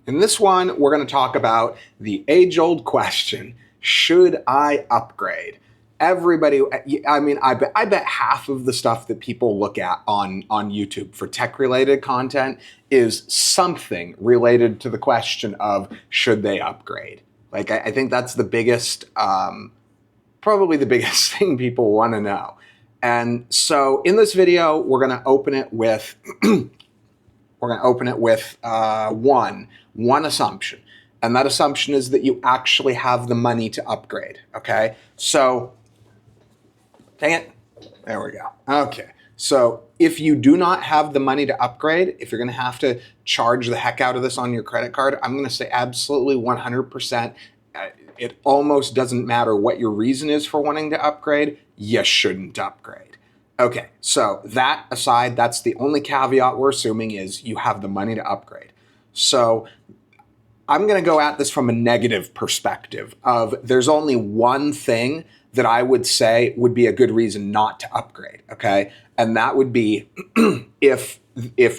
In this one, we're going to talk about the age-old question, should I upgrade? Everybody, I mean, I bet half of the stuff that people look at on YouTube for tech-related content is something related to the question of should they upgrade? Like, I think that's the biggest, probably the biggest thing people want to know. And so in this video, we're going to open it with one assumption. And that assumption is that you actually have the money to upgrade, okay? So, dang it, there we go. Okay, so if you do not have the money to upgrade, if you're gonna have to charge the heck out of this on your credit card, I'm gonna say absolutely 100%. It almost doesn't matter what your reason is for wanting to upgrade, you shouldn't upgrade. Okay, so that aside, that's the only caveat we're assuming is you have the money to upgrade. So I'm going to go at this from a negative perspective of there's only one thing that I would say would be a good reason not to upgrade, okay? And that would be if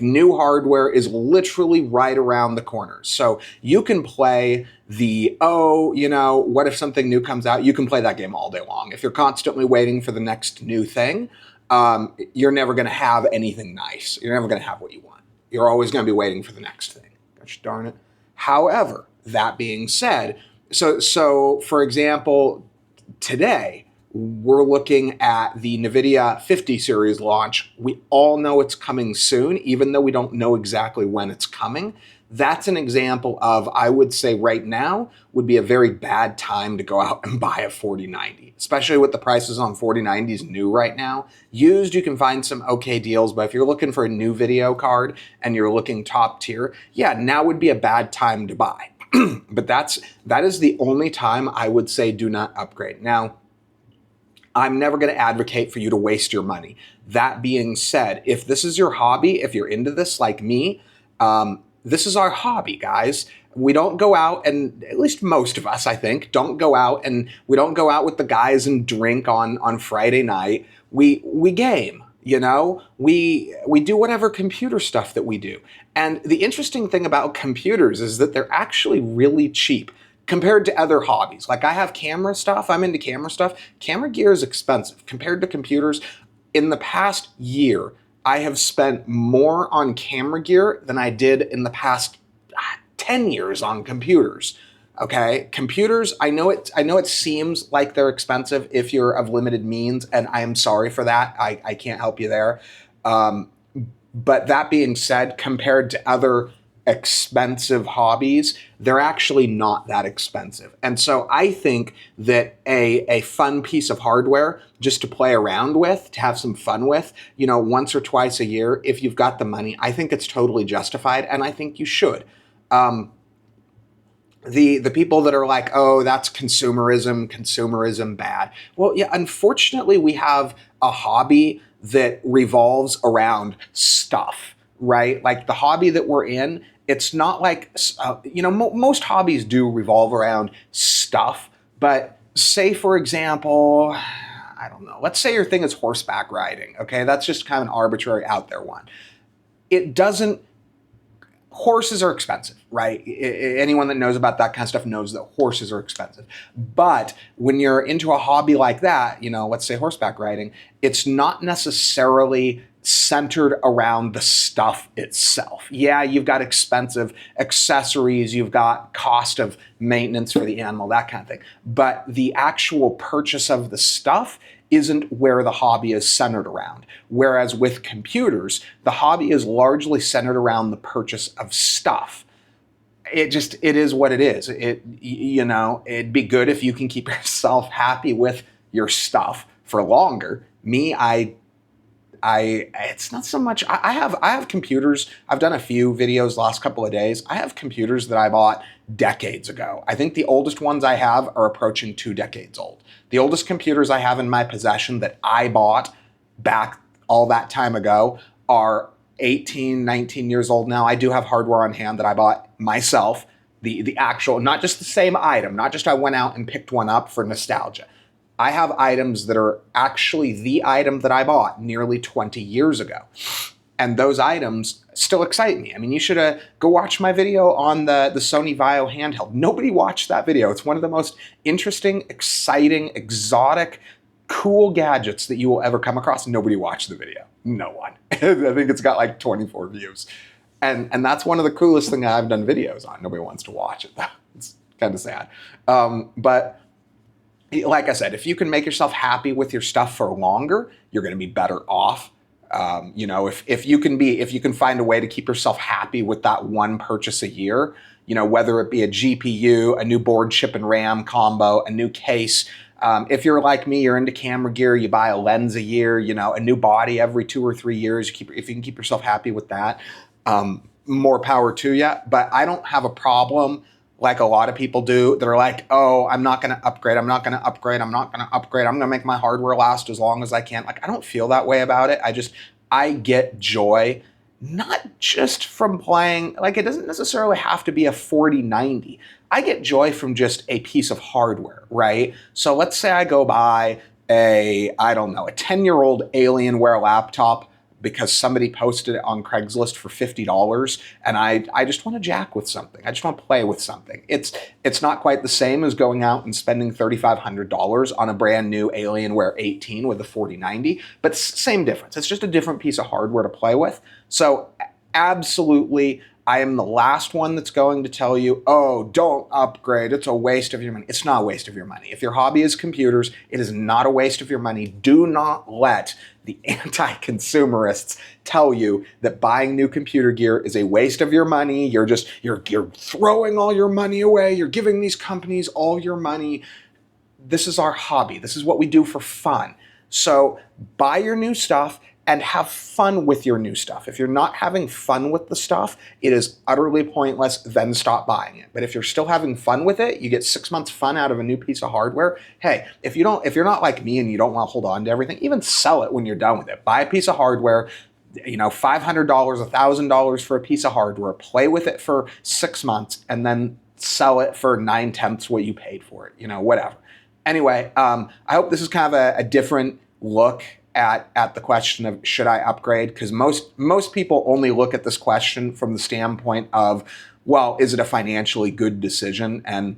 new hardware is literally right around the corner. So you can play the, what if something new comes out? You can play that game all day long. If you're constantly waiting for the next new thing, you're never going to have anything nice. You're never going to have what you want. You're always going to be waiting for the next thing. Gosh darn it. However, that being said, so for example, today we're looking at the NVIDIA 50 series launch. We all know it's coming soon, even though we don't know exactly when it's coming. That's an example of, I would say right now, would be a very bad time to go out and buy a 4090, especially with the prices on 4090s new right now. Used, you can find some okay deals, but if you're looking for a new video card and you're looking top tier, yeah, now would be a bad time to buy. But that is the only time I would say do not upgrade. Now, I'm never going to advocate for you to waste your money. That being said, if this is your hobby, if you're into this like me, this is our hobby, guys. We don't go out and, at least most of us, I think, don't go out and we don't go out with the guys and drink on Friday night. We game, you know? We do whatever computer stuff that we do. And the interesting thing about computers is that they're actually really cheap compared to other hobbies. Like I have camera stuff, I'm into camera stuff. Camera gear is expensive compared to computers. In the past year, I have spent more on camera gear than I did in the past 10 years on computers. Okay, computers, I know it seems like they're expensive if you're of limited means, and I am sorry for that. I can't help you there. But that being said, compared to other expensive hobbies, they're actually not that expensive. And so I think that a fun piece of hardware just to play around with, to have some fun with, once or twice a year, if you've got the money, I think it's totally justified, and I think you should. The people that are like, oh, that's consumerism bad. Well, yeah, unfortunately, we have a hobby that revolves around stuff, right? Like the hobby that we're in, it's not like, most hobbies do revolve around stuff, but say, for example, I don't know, let's say your thing is horseback riding, okay? That's just kind of an arbitrary out there one. Horses are expensive, right? Anyone that knows about that kind of stuff knows that horses are expensive. But when you're into a hobby like that, let's say horseback riding, it's not necessarily centered around the stuff itself. Yeah, you've got expensive accessories, you've got cost of maintenance for the animal, that kind of thing. But the actual purchase of the stuff isn't where the hobby is centered around. Whereas with computers, the hobby is largely centered around the purchase of stuff. It is what it is. It'd be good if you can keep yourself happy with your stuff for longer. Me, it's not so much, I have computers, I've done a few videos last couple of days. I have computers that I bought decades ago. I think the oldest ones I have are approaching 2 decades old. The oldest computers I have in my possession that I bought back all that time ago are 18, 19 years old now. I do have hardware on hand that I bought myself, the actual, not just the same item, not just I went out and picked one up for nostalgia. I have items that are actually the item that I bought nearly 20 years ago. And those items still excite me. I mean, you should go watch my video on the Sony Vaio handheld. Nobody watched that video. It's one of the most interesting, exciting, exotic, cool gadgets that you will ever come across. Nobody watched the video. No one. I think it's got like 24 views. And that's one of the coolest things I've done videos on. Nobody wants to watch it though. It's kind of sad. But like I said, if you can make yourself happy with your stuff for longer, you're going to be better off. You know, if you can find a way to keep yourself happy with that one purchase a year, you know, whether it be a GPU, a new board, chip and RAM combo, a new case. If you're like me, you're into camera gear, you buy a lens a year, you know, a new body every 2 or 3 years. If you can keep yourself happy with that, more power to you. But I don't have a problem like a lot of people do that are like, oh, I'm not going to upgrade. I'm not going to upgrade. I'm not going to upgrade. I'm going to make my hardware last as long as I can. Like, I don't feel that way about it. I get joy, not just from playing, like it doesn't necessarily have to be a 4090. I get joy from just a piece of hardware, right? So let's say I go buy a 10-year-old Alienware laptop because somebody posted it on Craigslist for $50, and I just want to jack with something. I just want to play with something. It's not quite the same as going out and spending $3,500 on a brand new Alienware 18 with a 4090, but same difference. It's just a different piece of hardware to play with. So absolutely, I am the last one that's going to tell you, oh, don't upgrade. It's a waste of your money. It's not a waste of your money. If your hobby is computers, it is not a waste of your money. Do not let the anti-consumerists tell you that buying new computer gear is a waste of your money. You're throwing all your money away. You're giving these companies all your money. This is our hobby. This is what we do for fun. So buy your new stuff and have fun with your new stuff. If you're not having fun with the stuff, it is utterly pointless, then stop buying it. But if you're still having fun with it, you get 6 months fun out of a new piece of hardware. Hey, if you're not like me and you don't want to hold on to everything, even sell it when you're done with it. Buy a piece of hardware, you know, $500, $1,000 for a piece of hardware, play with it for 6 months, and then sell it for 9/10 what you paid for it, you know, whatever. Anyway, I hope this is kind of a different look at the question of should I upgrade? Because most people only look at this question from the standpoint of, well, is it a financially good decision? And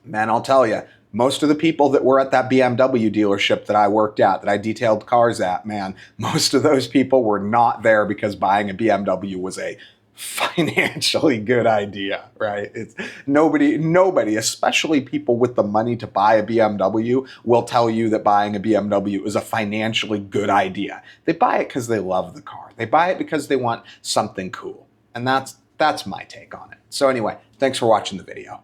man, I'll tell you, most of the people that were at that BMW dealership that I worked at, that I detailed cars at, man, most of those people were not there because buying a BMW was a financially good idea, right? It's nobody, especially people with the money to buy a BMW, will tell you that buying a BMW is a financially good idea. They buy it because they love the car. They buy it because they want something cool. And that's my take on it. So anyway, thanks for watching the video.